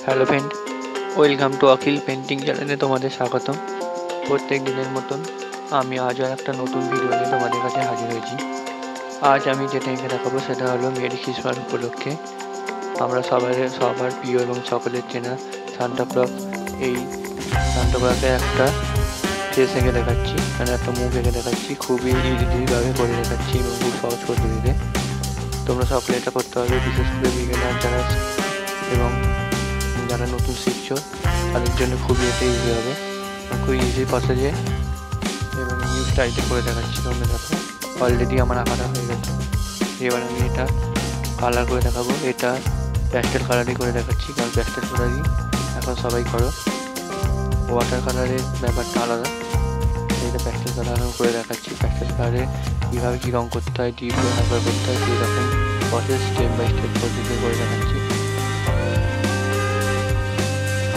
Hello friend, welcome to Akhil painting চ্যানেলে তোমাদের স্বাগতম। প্রত্যেক দিনের মতন আমি আজও একটা নতুন ভিডিও নিয়ে তোমাদের কাছে হাজির হয়েছি। আজ আমি যেটা এঁকে দেখাবো সেটা হলো মেরি ক্রিসমাস উপলক্ষে আমরা সবার প্রিয় এবং সকলের চেনা সান্টা ক্লজ। এই সান্টা ক্লজের একটা ফেস এঁকে দেখাচ্ছি, মানে একটা মুখ এঁকে দেখাচ্ছি, খুবই ইজিভাবে করে দেখাচ্ছি এবং খুব সহজ পদ্ধতিতে। তোমরা সকলে এটা করতে হবে, বিশেষ করে বিগিনার যারা এবং যারা নতুন শিখছো তাদের জন্য খুবই এটা ইজি হবে, খুব ইজি প্রসেসে এবং নিউ স্টাইলে করে দেখাচ্ছি। তোমরা দেখো অলরেডি আমার আঁকাটা হয়ে গেছে। এবার আমি এটা কালার করে দেখাবো। এটা প্যাস্টেল কালারই করে দেখাচ্ছি, কারণ প্যাস্টেল কালারই এখন সবাই করো। ওয়াটার কালারের ব্যাপারটা আলাদা, এটা প্যাস্টেল কালারও করে দেখাচ্ছি। প্যাস্টেল কালারে কীভাবে কী রঙ করতে হয়, ডিপ হাইপার করতে হয়, সেই রকম প্রসেস স্টেপ বাই স্টেপ পদ্ধতিতে করে দেখাচ্ছি।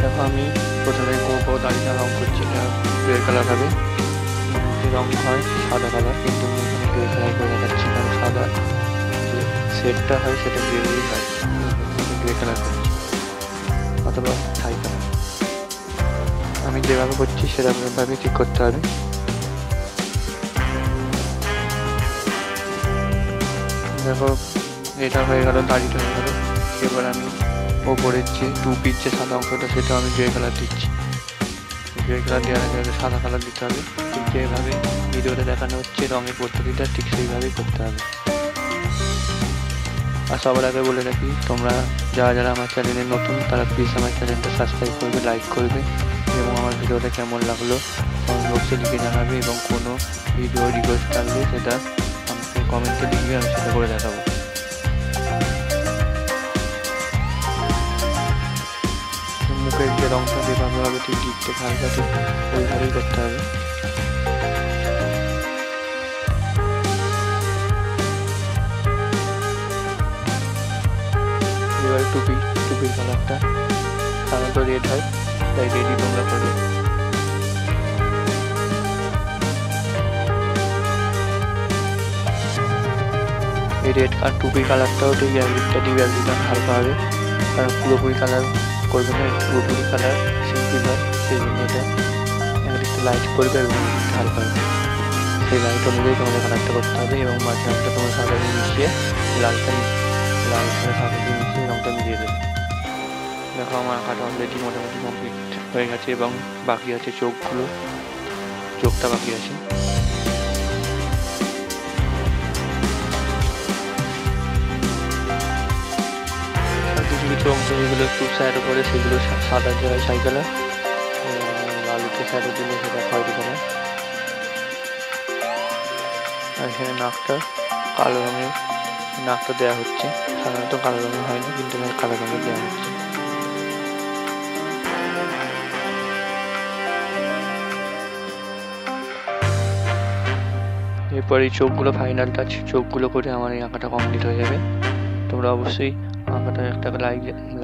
দেখো আমি প্রথমে গো দাড়িটা রঙ করছি, গ্রে কালার হবে। রঙ হয় সাদা কালার, কিন্তু আমি এখানে গ্রে কালার করে দেখাচ্ছি, কারণ সাদা যে শেডটা হয় সেটা গ্রেই হয়, গ্রে কালার করছি অথবা ছাই কালার। আমি যেভাবে করছি সেরকমভাবে ঠিক করতে হবে। দেখো এটা হয়ে গেল, দাড়িটা হয়ে গেল। এবার আমি ওপরের যে টুপির যে সাদা অংশটা সেটা আমি গ্রে কালার দিচ্ছি। গ্রে কালার দেওয়ার আগে সাদা কালার দিতে হবে। ঠিক যেভাবে ভিডিওতে দেখানো হচ্ছে রঙের পদ্ধতিটা ঠিক সেইভাবেই করতে হবে। আর সবার আগে বলে রাখি, তোমরা যারা আমার চ্যানেলে নতুন তারা প্লিজ আমার চ্যানেলটা সাবস্ক্রাইব করবে, লাইক করবে এবং আমার ভিডিওটা কেমন লাগলো কমেন্ট বক্সে লিখে জানাবে, এবং কোনো ভিডিও রিকোয়েস্ট থাকলে সেটা আমাকে কমেন্টে লিখবে, আমি সেটা করে দেখাবো। মুখের যে রঙটা যেভাবে হবে ঠিক ডিপ থেকে হালকা ঠিক ওইভাবেই করতে হবে। এবার টুপির কালারটা সাধারণত রেড হয়, তাই রেডই তোমরা করবে। এই রেড আর টুপির কালারটাও ঠিক একদিকটা ডিপ একদিকটা হালকা হবে, কারণ পুরোপুরি কালার করবে না, পুরোপুরি কালার সিম্পল হয়, সেই জন্য এটা একদিকটা লাইট করবে এবং হালকা হবে। সেই লাইট অনুযায়ী তোমাদের কালারটা করতে হবে এবং মাঝখানটা তোমার সাদা দিয়ে মিশিয়ে লাল সাথে সাদা দিয়ে মিশিয়ে রঙটা মিলিয়ে দেবে। দেখো আমার আঁকাটা অলরেডি মোটামুটি কমপ্লিট হয়ে গেছে এবং বাকি আছে চোখটা বাকি আছে। কিছু অংশ যেগুলো একটু স্যাডো করে সেগুলো সাদা দেওয়া হয় ছাই কালার, লালুতে স্যাডো দিলে সেটা খয়েরি কালার। আর এখানে নাকটা কালো রঙের নাকটা দেওয়া হচ্ছে, সাধারণত কালো রঙের হয় না, কিন্তু এখানে কালো রঙের দেওয়া হচ্ছে। এরপর এই চোখগুলো ফাইনাল টাচ, চোখগুলো করে আমার এই আঁকাটা কমপ্লিট হয়ে যাবে। তোমরা অবশ্যই আঁকাটা একটা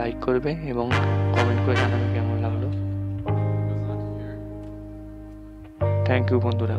লাইক করবে এবং কমেন্ট করে জানাবে কেমন লাগলো। থ্যাংক ইউ বন্ধুরা।